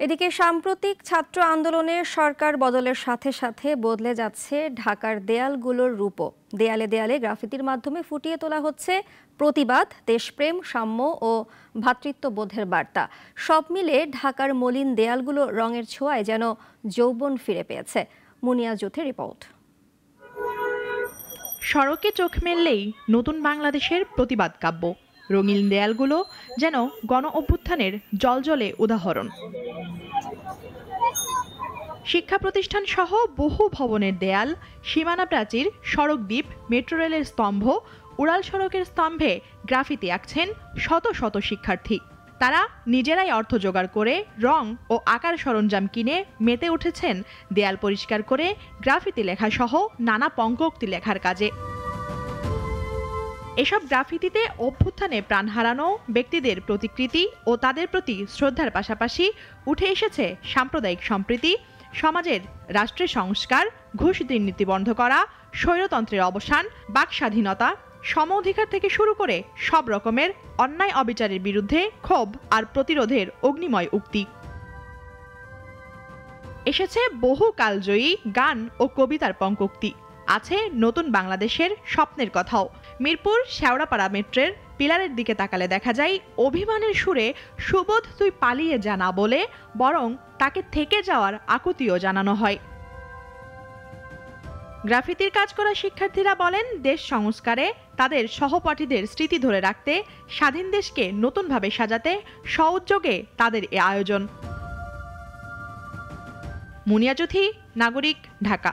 এদিকে সাম্প্রতিক ছাত্র আন্দোলনে সরকার বদলের সাথে সাথে বদলে যাচ্ছে ঢাকার দেয়ালগুলোর রূপও। দেয়ালে দেয়ালে গ্রাফিতির মাধ্যমে ফুটিয়ে তোলা হচ্ছে প্রতিবাদ, দেশপ্রেম, সাম্য ও ভ্রাতৃত্ববোধের বার্তা। সব মিলে ঢাকার মলিন দেয়ালগুলো রঙের ছোঁয়ায় যেন যৌবন ফিরে পেয়েছে। মুনিয়া জোথের রিপোর্ট। সড়কে চোখ মেললেই নতুন বাংলাদেশের প্রতিবাদ কাব্য। রঙিন দেয়ালগুলো যেন গণ অভ্যুত্থানের জ্বলজ্বলে উদাহরণ। শিক্ষা প্রতিষ্ঠান সহ বহু ভবনের দেয়াল, সীমানা প্রাচীর, সড়ক দ্বীপ, মেট্রো রেলের স্তম্ভ, উড়াল সড়কের স্তম্ভে গ্রাফিতি আঁকছেন শত শত শিক্ষার্থী। তারা নিজেরাই অর্থ জোগাড় করে রং ও আকার সরঞ্জাম কিনে মেতে উঠেছেন দেয়াল পরিষ্কার করে গ্রাফিতি লেখা সহ নানা পঙ্কোক্তি লেখার কাজে। এসব গ্রাফিতিতে অভ্যুত্থানে প্রাণ হারানো ব্যক্তিদের প্রতিকৃতি ও তাদের প্রতি শ্রদ্ধার পাশাপাশি উঠে এসেছে সাম্প্রদায়িক সম্প্রীতি, সমাজের রাষ্ট্রের সংস্কার, ঘুষ দুর্নীতি বন্ধ করা, স্বৈরতন্ত্রের অবসান, বাক স্বাধীনতা, সম অধিকার থেকে শুরু করে সব রকমের অন্যায় অবিচারের বিরুদ্ধে ক্ষোভ আর প্রতিরোধের অগ্নিময় উক্তি। এসেছে বহু কালজয়ী গান ও কবিতার পঙ্কোক্তি। আছে নতুন বাংলাদেশের স্বপ্নের কথাও। মিরপুর শেওড়াপাড়া মেট্রের পিলারের দিকে তাকালে দেখা যায় অভিমানের সুরে সুবোধ তুই পালিয়ে যা না বলে বরং তাকে থেকে যাওয়ার আকুতিও জানানো হয়। গ্রাফিতির কাজ করা শিক্ষার্থীরা বলেন দেশ সংস্কারে তাদের সহপাঠীদের স্মৃতি ধরে রাখতে, স্বাধীন দেশকে নতুনভাবে সাজাতে সউদ্যোগে তাদের এ আয়োজন। মুনিয়া জোথি, নাগরিক, ঢাকা।